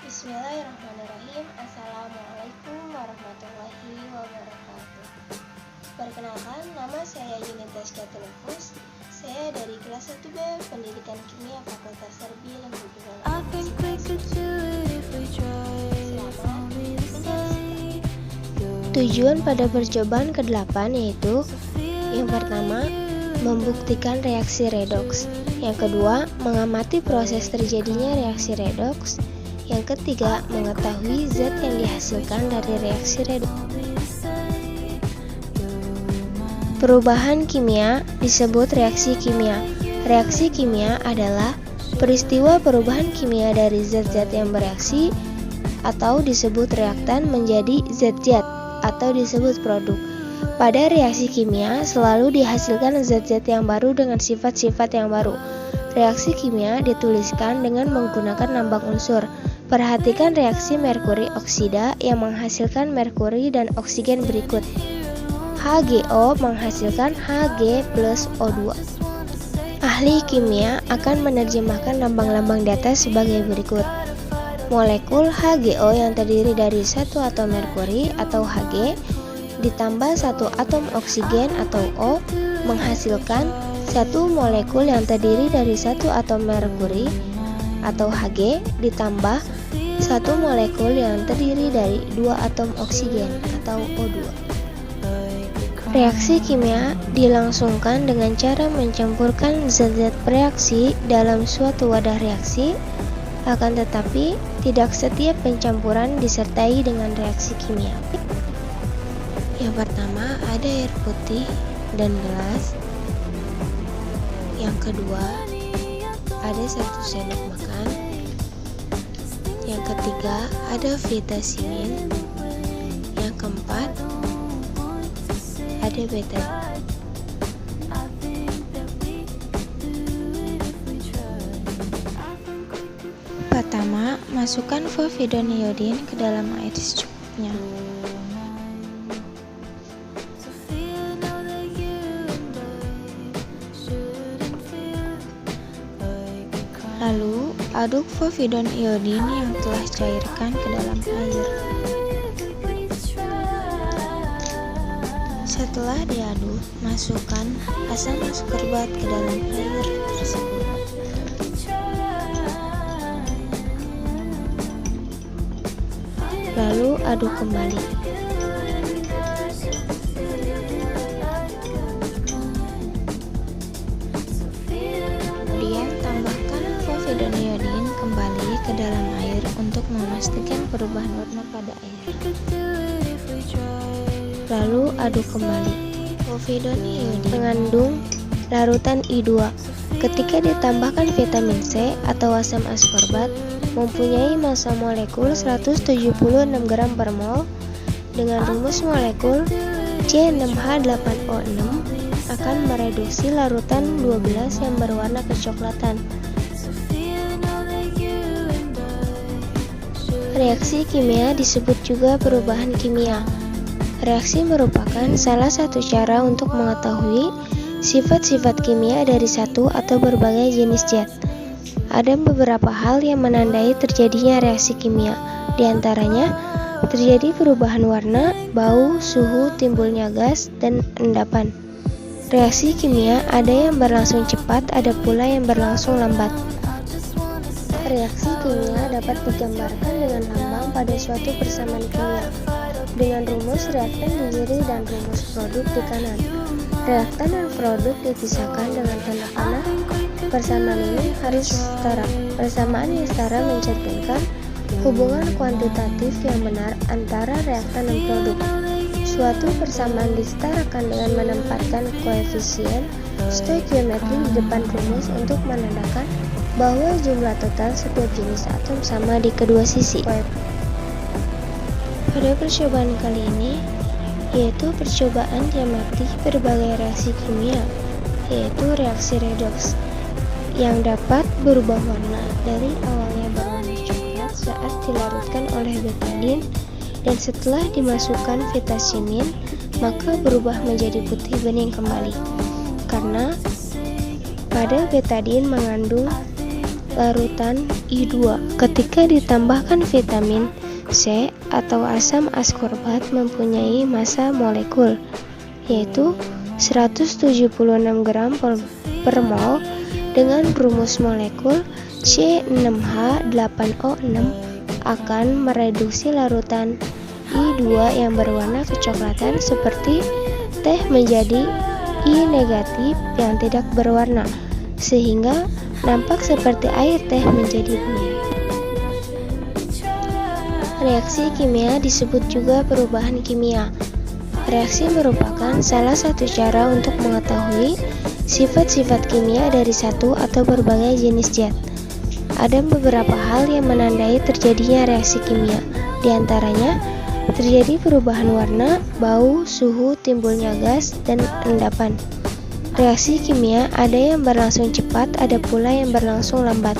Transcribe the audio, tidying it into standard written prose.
Bismillahirrahmanirrahim. Assalamualaikum warahmatullahi wabarakatuh. Perkenalkan, nama saya Yunita Skatunufus. Saya dari kelas 1B Pendidikan Kimia Fakultas Serbi Lembutulung. Tujuan pada percobaan ke-8 yaitu: yang pertama, membuktikan reaksi redoks. Yang kedua, mengamati proses terjadinya reaksi redoks. Yang ketiga, mengetahui zat yang dihasilkan dari reaksi redoks. Perubahan kimia disebut reaksi kimia. Reaksi kimia adalah peristiwa perubahan kimia dari zat-zat yang bereaksi atau disebut reaktan menjadi zat-zat atau disebut produk. Pada reaksi kimia selalu dihasilkan zat-zat yang baru dengan sifat-sifat yang baru. Reaksi kimia dituliskan dengan menggunakan lambang unsur. Perhatikan reaksi merkuri oksida yang menghasilkan merkuri dan oksigen berikut. HgO menghasilkan Hg plus O2. Ahli kimia akan menerjemahkan lambang-lambang di atas sebagai berikut. Molekul HgO yang terdiri dari satu atom merkuri atau Hg ditambah satu atom oksigen atau O menghasilkan satu molekul yang terdiri dari satu atom merkuri atau Hg ditambah satu molekul yang terdiri dari dua atom oksigen atau O2. Reaksi kimia dilangsungkan dengan cara mencampurkan zat-zat bereaksi dalam suatu wadah reaksi, akan tetapi tidak setiap pencampuran disertai dengan reaksi kimia. Yang pertama ada air putih dan gelas. Yang kedua ada 1 sendok makan. Yang ketiga ada vitamin. Yang keempat ada betadine. Pertama, masukkan povidone ke dalam air secukupnya. Lalu, aduk povidone yang telah cairkan ke dalam air. Setelah diaduk, masukkan asam askorbat ke dalam air tersebut. Lalu aduk kembali. Kemudian tambahkan povidone kembali ke dalam air untuk memastikan perubahan warna pada air. Lalu aduk kembali. Povidone mengandung larutan I2. Ketika ditambahkan vitamin C atau asam askorbat, mempunyai massa molekul 176 gram per mol. Dengan rumus molekul C6H8O6 akan mereduksi larutan 12 yang berwarna kecoklatan. Reaksi kimia disebut juga perubahan kimia. Reaksi merupakan salah satu cara untuk mengetahui sifat-sifat kimia dari satu atau berbagai jenis zat. Ada beberapa hal yang menandai terjadinya reaksi kimia. Di antaranya, terjadi perubahan warna, bau, suhu, timbulnya gas, dan endapan. Reaksi kimia ada yang berlangsung cepat, ada pula yang berlangsung lambat. Reaksi kimia dapat digambarkan dengan lambang pada suatu persamaan kimia dengan rumus reaktan di kiri dan rumus produk di kanan. Reaktan dan produk dipisahkan dengan tanda panah. Persamaan ini harus setara. Persamaan yang setara mencerminkan hubungan kuantitatif yang benar antara reaktan dan produk. Suatu persamaan disetarakan dengan menempatkan koefisien stoikiometri di depan rumus untuk menandakan bahwa jumlah total setiap jenis atom sama di kedua sisi. Pada percobaan kali ini, yaitu percobaan diamati berbagai reaksi kimia, yaitu reaksi redoks, yang dapat berubah warna dari awalnya berwarna coklat saat dilarutkan oleh betadine dan setelah dimasukkan vitamin maka berubah menjadi putih bening kembali karena pada betadine mengandung larutan I2 ketika ditambahkan vitamin C atau asam askorbat mempunyai massa molekul yaitu 176 gram per mol dengan rumus molekul C6H8O6 akan mereduksi larutan I2 yang berwarna kecoklatan seperti teh menjadi I negatif yang tidak berwarna sehingga nampak seperti air teh menjadi bunyi. Reaksi kimia disebut juga perubahan kimia. Reaksi merupakan salah satu cara untuk mengetahui sifat-sifat kimia dari satu atau berbagai jenis zat. Ada beberapa hal yang menandai terjadinya reaksi kimia, di antaranya terjadi perubahan warna, bau, suhu, timbulnya gas, dan endapan. Reaksi kimia ada yang berlangsung cepat, ada pula yang berlangsung lambat.